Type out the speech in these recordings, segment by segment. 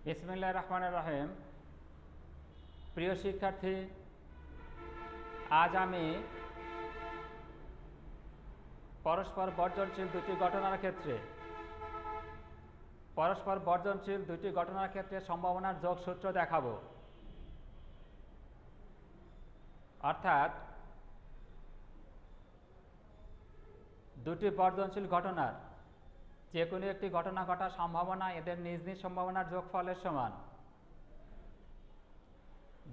বিসমিল্লাহির রহমানির রহিম। প্রিয় শিক্ষার্থী, আজ আমি পরস্পর বর্জনশীল দুটি ঘটনার ক্ষেত্রে সম্ভাবনার যোগসূত্র দেখাবো। অর্থাৎ দুটি বর্জনশীল ঘটনার যে কোনো একটি ঘটনা ঘটার সম্ভাবনা এদের নিজ নিজ সম্ভাবনার যোগফলের সমান।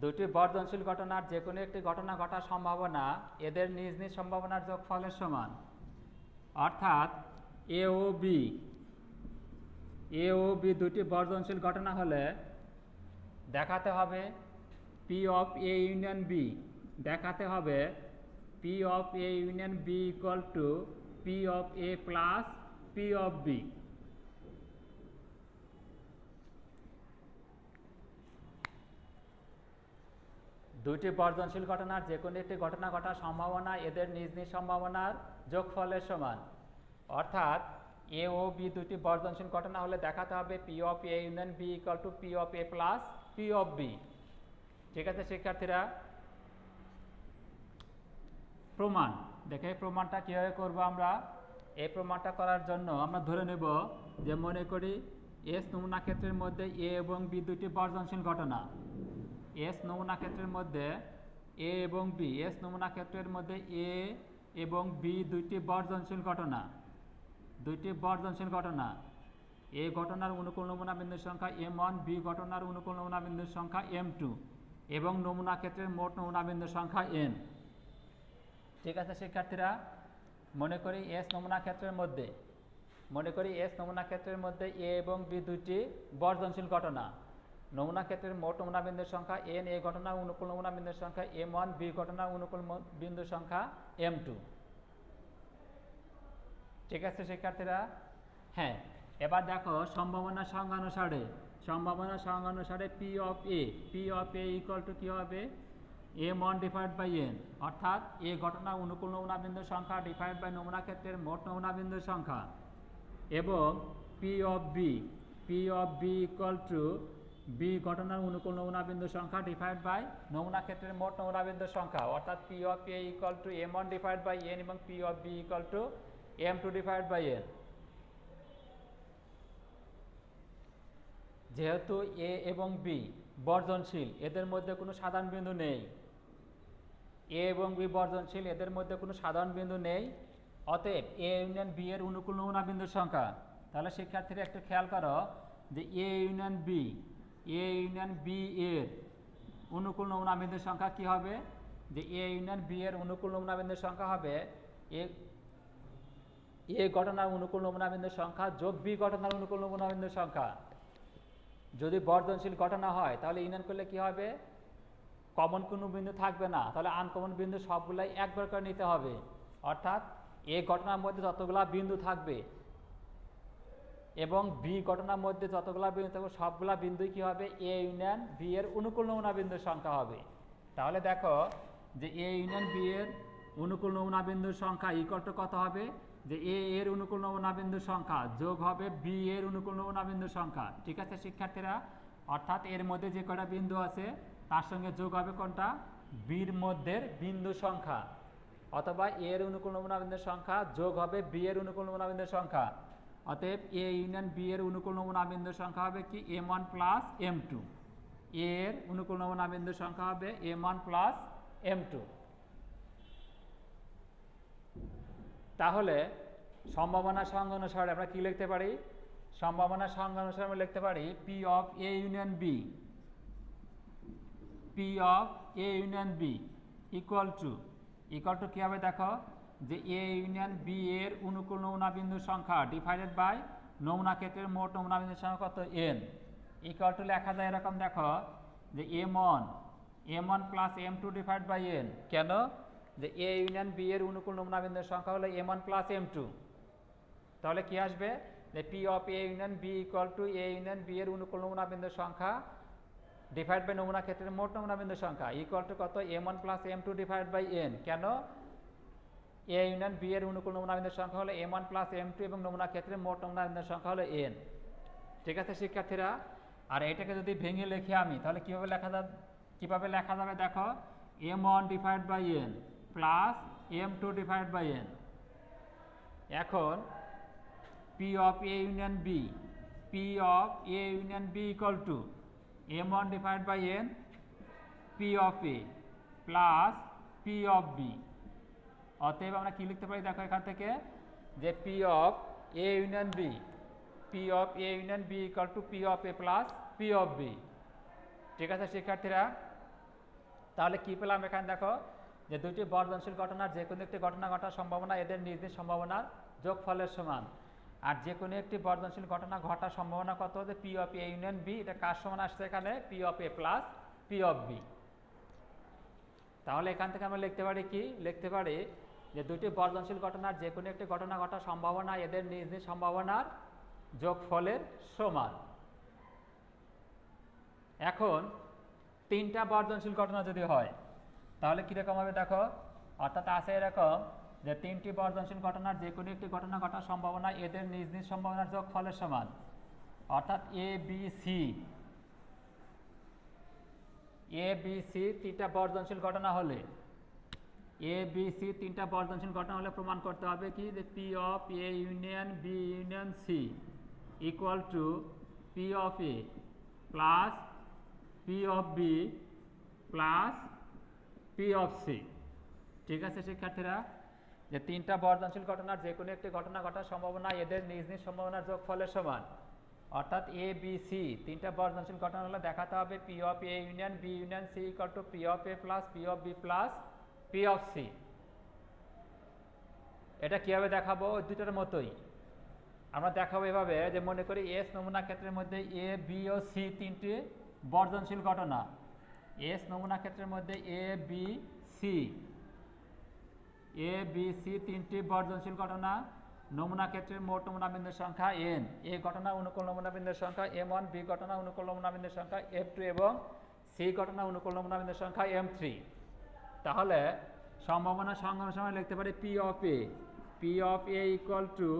দুটি বর্জনশীল ঘটনার যে কোনো একটি ঘটনা ঘটার সম্ভাবনা এদের নিজ নিজ সম্ভাবনার যোগফলের সমান। অর্থাৎ এ ও বি দুটি বর্জনশীল ঘটনা হলে দেখাতে হবে P of A union B equal to P of A plus P of B. দুটি বর্জনশীল ঘটনার যে কোনো একটি ঘটনা ঘটার সম্ভাবনা এদের নিজ নিজ সম্ভাবনার যোগফলের সমান। অর্থাৎ এ ও বি দুটি বর্জনশীল ঘটনা হলে দেখাতে হবে P of A union B equal to P of A plus P of B. ঠিক আছে শিক্ষার্থীরা, প্রমাণ দেখে প্রমাণটা কীভাবে করবো আমরা। এই প্রমাণটা করার জন্য আমরা ধরে নেব যে মনে করি এস নমুনা ক্ষেত্রের মধ্যে এ এবং বি দুটি বর্জনশীল ঘটনা। এস নমুনা ক্ষেত্রের মধ্যে এ এবং বি এ এবং বি দুইটি বর্জনশীল ঘটনা। এ ঘটনার অনুকূল নমুনা বিন্দুর সংখ্যা m1, বি ঘটনার অনুকূল নমুনা বিন্দুর সংখ্যা m2 এবং নমুনা ক্ষেত্রের মোট নমুনা বিন্দুর সংখ্যা n। ঠিক আছে শিক্ষার্থীরা, মনে করি এস নমুনা ক্ষেত্রের মধ্যে এ এবং বি দুইটি বর্জনশীল ঘটনা। নমুনা ক্ষেত্রের মোট নমুনা বিন্দুর সংখ্যা n, এ ঘটনার অনুকূল নমুনা বিন্দুর সংখ্যা m1, বি ঘটনার অনুকূল বিন্দুর সংখ্যা m2। ঠিক আছে শিক্ষার্থীরা, হ্যাঁ এবার দেখো সম্ভাবনা সংজ্ঞা অনুসারে p of A equal to কী হবে m1 ডিভাইড বাই n, অর্থাৎ এ ঘটনার অনুকূল নমুনা বিন্দুর সংখ্যা ডিভাইড বাই নমুনা ক্ষেত্রের মোট নমুনা বিন্দুর সংখ্যা, এবং P of B equal to B ঘটনার অনুকূল নমুনা বিন্দুর সংখ্যা ডিভাইড বাই নমুনা ক্ষেত্রের মোট নমুনা বিন্দুর সংখ্যা। অর্থাৎ P of A equal to m1 divide by n এবং P of B equal to m2 divide by n। যেহেতু এ এবং বি বর্জনশীল, এদের মধ্যে কোনো সাধারণ বিন্দু নেই। অতএব এ ইউনিয়ন বি এর অনুকূল নমুনা বিন্দুর সংখ্যা। তাহলে শিক্ষার্থীরা একটু খেয়াল করো যে এ ইউনিয়ন বি এর অনুকূল নমুনা বিন্দুর সংখ্যা কি হবে, যে এ ইউনিয়ন বি এর অনুকূল নমুনা বিন্দুর সংখ্যা হবে এ ঘটনার অনুকূল নমুনা বিন্দুর সংখ্যা যোগ বি ঘটনার অনুকূল নমুনা বিন্দুর সংখ্যা। যদি বর্জনশীল ঘটনা হয় তাহলে ইউনিয়ন করলে কি হবে, কমন কোনো বিন্দু থাকবে না, তাহলে আনকমন বিন্দু সবগুলাই একবার করে নিতে হবে। অর্থাৎ এ ঘটনার মধ্যে যতগুলা বিন্দু থাকবে এবং বি ঘটনার মধ্যে যতগুলা বিন্দু থাকবে সবগুলা বিন্দুই কি হবে, এ ইউনিয়ন বি এর অনুকূল নমুনা বিন্দুর সংখ্যা হবে। তাহলে দেখো যে এ ইউনিয়ন বি এর অনুকূল নমুনা বিন্দুর সংখ্যা ইকুয়াল টু কত হবে, যে এ এর অনুকূল নমুনা বিন্দুর সংখ্যা যোগ হবে বি এর অনুকূল নমুনা বিন্দুর সংখ্যা। ঠিক আছে শিক্ষার্থীরা, অর্থাৎ এর মধ্যে যে কটা বিন্দু আছে তার সঙ্গে যোগ হবে কোনটা, বির মধ্যের বিন্দু সংখ্যা, অথবা এর অনুকূল নমুনা বিন্দুর সংখ্যা যোগ হবে বি এর অনুকূল নমুনা বিন্দুর সংখ্যা। অতএব এ ইউনিয়ন বি এর অনুকূল নমুনা বিন্দুর সংখ্যা হবে কি m1 প্লাস m2। এর অনুকূল নমুনা বিন্দুর সংখ্যা হবে m1 প্লাস m2। তাহলে সম্ভাবনা সংজ্ঞা অনুসারে আমরা কি লিখতে পারি, আমরা লিখতে পারি P of A union B equal to কি হবে, দেখো যে এ ইউনিয়ন বি এর অনুকূল নমুনা বিন্দুর সংখ্যা ডিভাইডেড বাই নমুনা ক্ষেত্রের মোট নমুনা বিন্দুর সংখ্যা কত n, ইকুয়াল টু লেখা যায় এরকম, দেখো যে m1 plus m2 divide by n। কেন, যে এ ইউনিয়ন বি এর অনুকূল নমুনা বিন্দুর সংখ্যা হলো m1 প্লাস m2। তাহলে কি আসবে, যে P of A union B equal to A union B এর অনুকূল নমুনা বিন্দুর সংখ্যা ডিভাইড বাই নমুনা ক্ষেত্রের মোট নমুনা বিন্দুর সংখ্যা ইকুয়াল টু কত, m1 plus m2 divide by n। কেন, এ ইউনিয়ন বি এর অনুকূল নমুনা বিন্দুর সংখ্যা হলো m1 প্লাস m2 এবং নমুনা ক্ষেত্রের মোট নমুনা বিন্দুর সংখ্যা হলো n। ঠিক আছে শিক্ষার্থীরা, আর এটাকে যদি ভেঙে লিখি আমি তাহলে কিভাবে লেখা যাবে দেখো m1 divide by n plus m2 divide by n। এখন p of a union b equal to m1 divide by n p of a plus p of b। অতএব আমরা কি লিখতে পারি দেখো এখান থেকে যে p of a union b equal two p of a plus p of b। ঠিক আছে শিক্ষার্থীরা, তাহলে কি পেলাম এখানে দেখো যে দুইটি বর্ধনশীল ঘটনার যে কোনো একটি ঘটনা ঘটার সম্ভাবনা এদের নিজ নিজ সম্ভাবনার যোগফলের সমান। আর যে কোনো একটি বর্ধনশীল ঘটনা ঘটার সম্ভাবনা কত হচ্ছে P of A union B, এটা কার সমান আসছে এখানে P of A plus P of B. তাহলে এখান থেকে আমরা লিখতে পারি যে দুটি বর্ধনশীল ঘটনার যে কোনো একটি ঘটনা ঘটার সম্ভাবনা এদের নিজ নিজ সম্ভাবনার যোগফলের সমান। এখন তিনটা বর্ধনশীল ঘটনা যদি হয় তাহলে কীরকম হবে দেখো, অর্থাৎ আছে এরকম যে তিনটি বর্ধনশীল ঘটনার যে কোনো একটি ঘটনা ঘটার সম্ভাবনা এদের নিজ নিজ সম্ভাবনার যোগফলের সমান। অর্থাৎ এ বি সি তিনটা বর্ধনশীল ঘটনা হলে প্রমাণ করতে হবে কি যে P of A union B union C equal to P of A plus P of B plus P of C. ঠিক আছে শিক্ষার্থীরা, যে তিনটা বর্ধনশীল ঘটনার যে কোনো একটি ঘটনা ঘটার সম্ভাবনা এদের নিজ নিজ সম্ভাবনার যোগফলের সমান। অর্থাৎ এ বি সি তিনটা বর্ধনশীল ঘটনা হলে দেখাতে হবে P of A union B union C equal to P of A plus P of B plus P of C. এটা কিভাবে দেখাবো? দুইটার মতোই আমরা দেখাবো এভাবে যে মনে করি এস নমুনা ক্ষেত্রের মধ্যে এ বি ও সি তিনটি বর্ধনশীল ঘটনা। এস নমুনা ক্ষেত্রের মধ্যে এ বি সি তিনটি বর্ধনশীল ঘটনা। নমুনা ক্ষেত্রের মোট নমুনা বিন্দুর সংখ্যা n, এ ঘটনা অনুকূল নমুনা বিন্দুর সংখ্যা m1, বি ঘটনা অনুকূল নমুনা বিন্দুর সংখ্যা f2 এবং সি ঘটনা অনুকূল নমুনা বিন্দুর সংখ্যা m3। তাহলে সম্ভাবনা সংগ্রহের সময় লিখতে পারি P of A equal to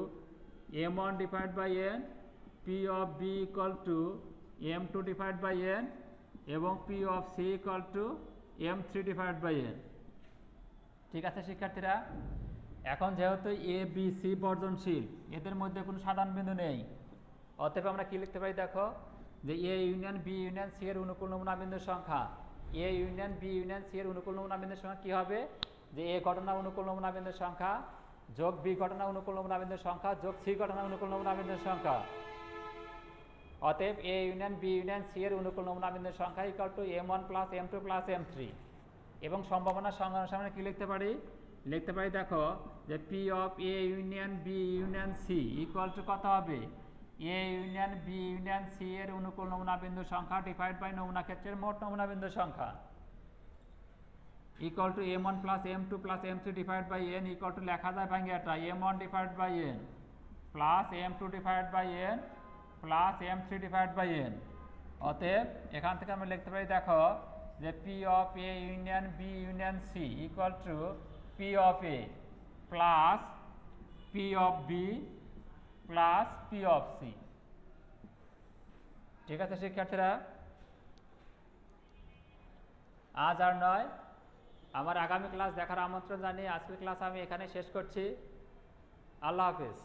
m1 divide by n, P of B equal to m2 divide by n এবং P of C equal to m3 divide by n। ঠিক আছে শিক্ষার্থীরা, এখন যেহেতু এ বি সি বর্ধনশীল এদের মধ্যে কোনো সাধারণ বিন্দু নেই, অতএব আমরা কি লিখতে পারি দেখো যে A union B union C এর অনুকূল নমুনা বিন্দুর সংখ্যা কি হবে যে এ ঘটনা অনুকূল নমুনা বিন্দুর সংখ্যা যোগ বি ঘটনা অনুকূল নমুনা বিন্দুর সংখ্যা যোগ সি ঘটনা অনুকূল নমুনা বিন্দুর সংখ্যা। অতএব A union B union C এর অনুকূল নমুনা বিন্দুর সংখ্যা equal to m1 plus m2 plus m3। এবং সম্ভাবনা সংজ্ঞার সামনে কি লিখতে পারি দেখো যে P of A union B union C equal to কত হবে A union B union C এর অনুকূল নমুনা বিন্দুর সংখ্যা ডিভাইড বাই নমুনা ক্ষেত্রের মোট নমুনা বিন্দুর সংখ্যা equal to m1 plus m2 plus m3 divide by n equal to লেখা যায় ভাঙে এটা m1 divide by n plus m2 divide by n plus m3 divide by n। অতএব এখান থেকে আমরা লিখতে পারি দেখো যে P of A union B union C equal to P of A plus P of B plus P of C. ঠিক আছে শিক্ষার্থীরা, আজ আর নয়, আমার আগামী ক্লাস দেখার আমন্ত্রণ জানিয়ে আজকের ক্লাস আমি এখানে শেষ করছি। আল্লাহ হাফেজ।